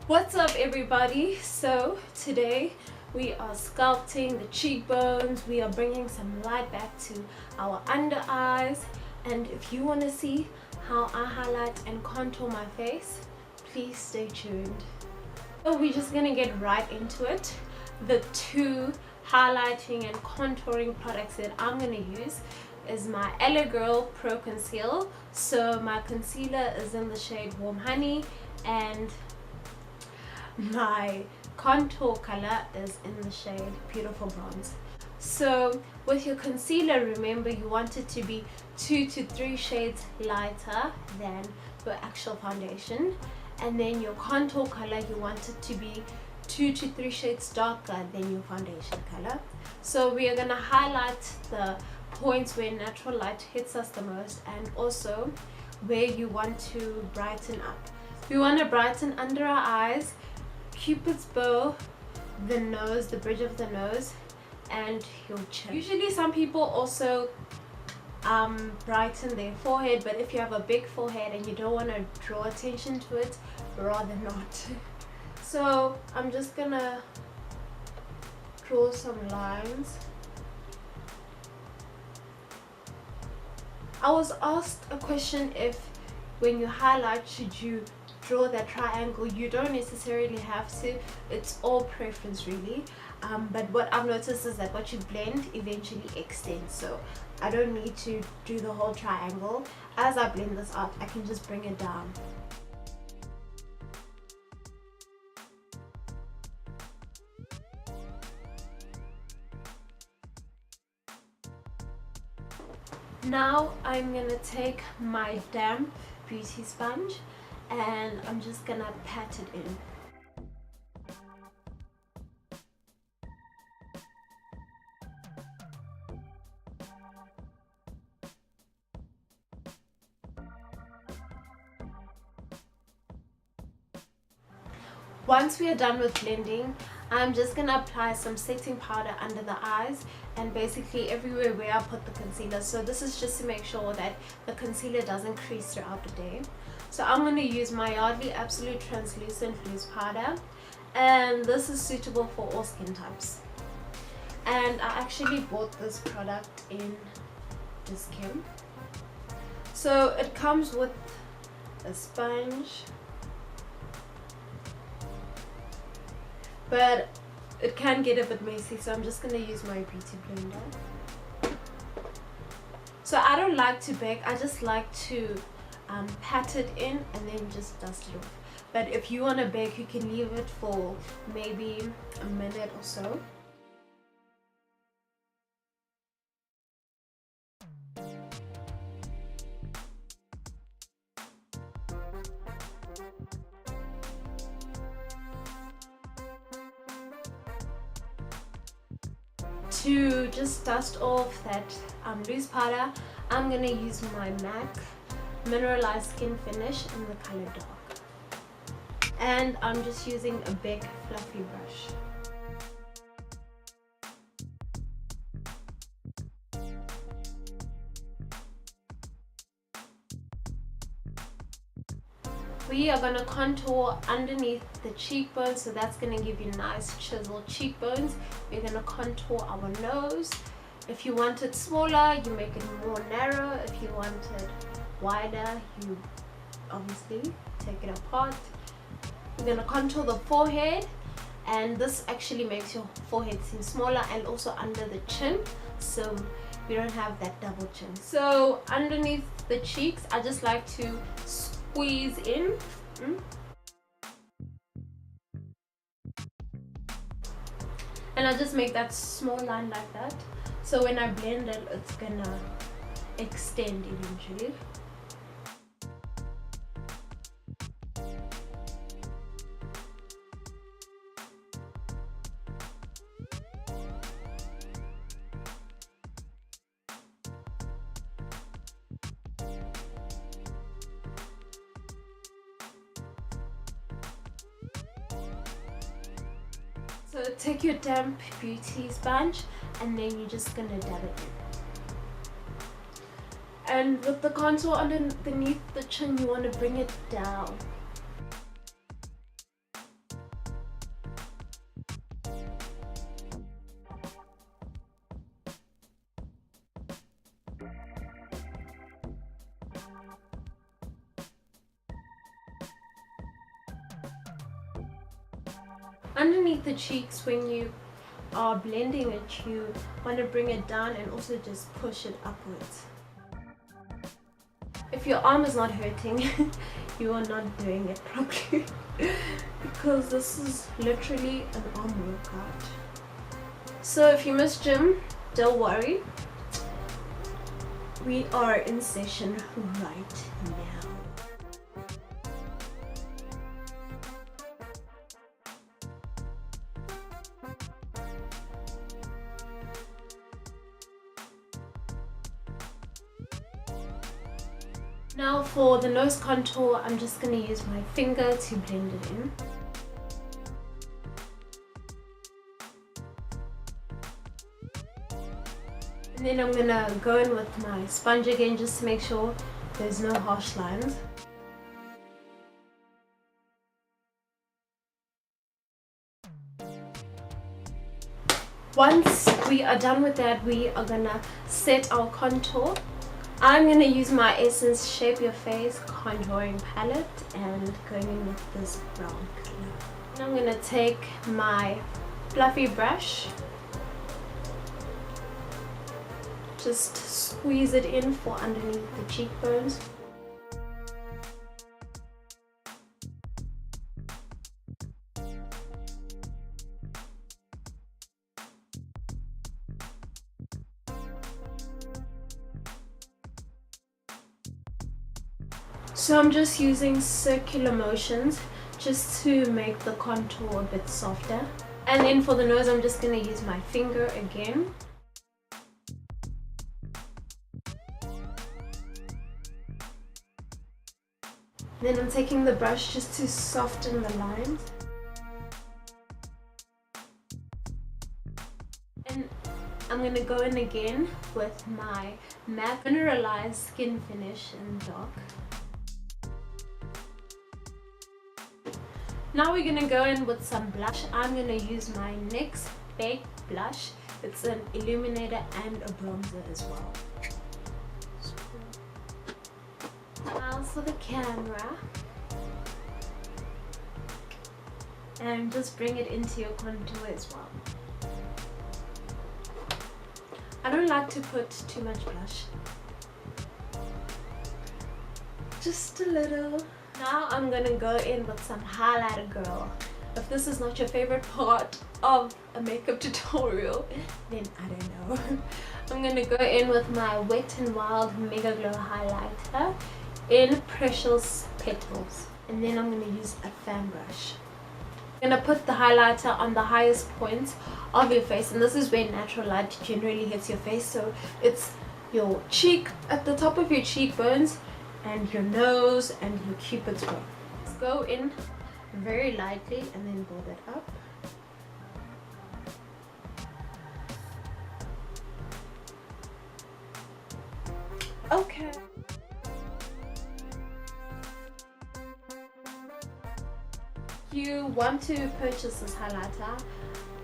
What's up everybody? So today we are sculpting the cheekbones. We are bringing some light back to our under eyes, and if you want to see how I highlight and contour my face, please stay tuned. So we're just gonna get right into it. The two highlighting and contouring products that I'm gonna use is my LA Girl Pro Conceal. So my concealer is in the shade Warm Honey, and my contour color is in the shade Beautiful Bronze. So with your concealer, remember you want it to be 2 to 3 shades lighter than your actual foundation, and then your contour color you want it to be 2 to 3 shades darker than your foundation color. So we are going to highlight the points where natural light hits us the most, and also where you want to brighten up. We want to brighten under our eyes, Cupid's bow, the nose, the bridge of the nose, and your chin. Usually some people also brighten their forehead, but if you have a big forehead and you don't want to draw attention to it, rather not. So I'm just gonna draw some lines. I was asked a question if when you highlight should you draw that triangle. You don't necessarily have to, it's all preference really, but what I've noticed is that what you blend eventually extends, so I don't need to do the whole triangle. As I blend this out, I can just bring it down. Now I'm gonna take my damp beauty sponge and I'm just gonna pat it in. Once we are done with blending, I'm just gonna apply some setting powder under the eyes and basically everywhere where I put the concealer. So this is just to make sure that the concealer doesn't crease throughout the day. So I'm going to use my Yardley Absolute Translucent Loose Powder, and this is suitable for all skin types. And I actually bought this product in Discount. So it comes with a sponge, but it can get a bit messy, so I'm just going to use my beauty blender. So I don't like to bake, I just like to pat it in and then just dust it off. But if you want to bake, you can leave it for maybe a minute or so. To just dust off that loose powder, I'm going to use my MAC Mineralized Skin Finish in the color dark, and I'm just using a big fluffy brush. We are going to contour underneath the cheekbones, so that's going to give you nice chiseled cheekbones. We're going to contour our nose. If you want it smaller, you make it more narrow. If you want it wider, you obviously take it apart. We're going to contour the forehead, and this actually makes your forehead seem smaller, and also under the chin, so we don't have that double chin. So underneath the cheeks, I just like to squeeze in. And I just make that small line like that, so when I blend it, it's gonna extend eventually. So take your damp beauty sponge and then you're just gonna dab it in. And with the contour underneath the chin, you want to bring it down. underneath the cheeks, when you are blending it, you want to bring it down and also just push it upwards. If your arm is not hurting, you are not doing it properly because this is literally an arm workout. So if you miss gym, don't worry. We are in session right now. Now for the nose contour, I'm just going to use my finger to blend it in. And then I'm going to go in with my sponge again just to make sure there's no harsh lines. Once we are done with that, we are going to set our contour. I'm going to use my Essence Shape Your Face contouring palette and going in with this brown color. And I'm going to take my fluffy brush, just squeeze it in for underneath the cheekbones. So I'm just using circular motions just to make the contour a bit softer. And then for the nose, I'm just going to use my finger again. Then I'm taking the brush just to soften the lines. And I'm going to go in again with my matte Mineralized Skin Finish in dark. Now we're going to go in with some blush. I'm going to use my NYX Bake Blush. It's an illuminator and a bronzer as well. Now for the camera. And just bring it into your contour as well. I don't like to put too much blush. Just a little. Now I'm gonna go in with some highlighter, girl. If this is not your favorite part of a makeup tutorial, then I don't know. I'm gonna go in with my Wet n Wild Megaglo highlighter in Precious Petals. And then I'm gonna use a fan brush. I'm gonna put the highlighter on the highest point of your face, and this is where natural light generally hits your face. So it's your cheek, at the top of your cheekbones, and your nose and your cupid's bow. Just go in very lightly and then build it up. Okay. You want to purchase this highlighter.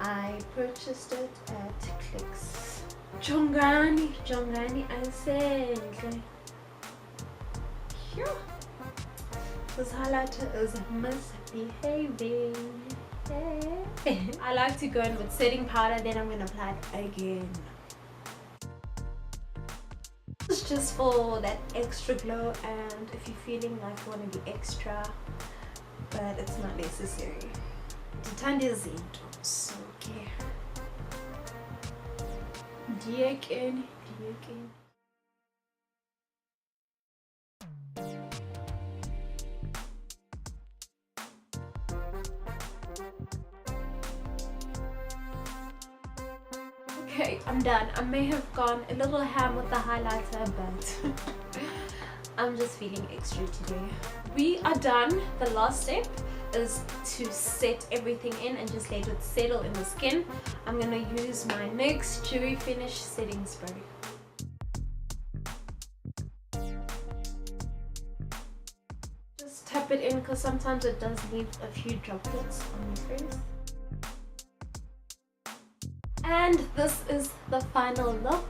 I purchased it at Clicks. Jongani Asenhle. This highlighter is misbehaving. I like to go in with setting powder, then I'm going to apply it again. It's just for that extra glow, and if you're feeling like you want to be extra, but it's not necessary. So okay. Dieken. Okay, I'm done. I may have gone a little ham with the highlighter, but I'm just feeling extra today. We are done. The last step is to set everything in and just let it settle in the skin. I'm going to use my NYX Dewy Finish Setting Spray. Just tap it in because sometimes it does leave a few droplets on your face. And this is the final look.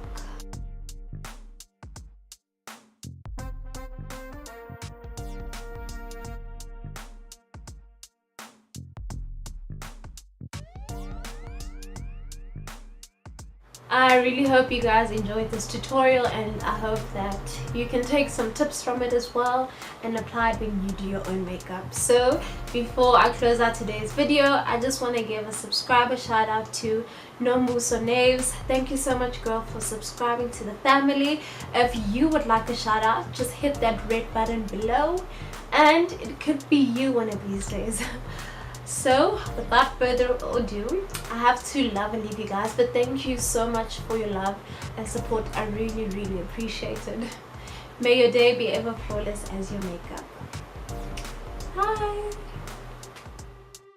I really hope you guys enjoyed this tutorial, and I hope that you can take some tips from it as well and apply it when you do your own makeup. So before I close out today's video, I just want to give a subscriber shout out to Nombuso Naves. Thank you so much, girl, for subscribing to the family. If you would like a shout out, just hit that red button below and it could be you one of these days. So without further ado, I have to love and leave you guys, but thank you so much for your love and support. I really appreciate it. May your day be ever flawless as your makeup. Bye.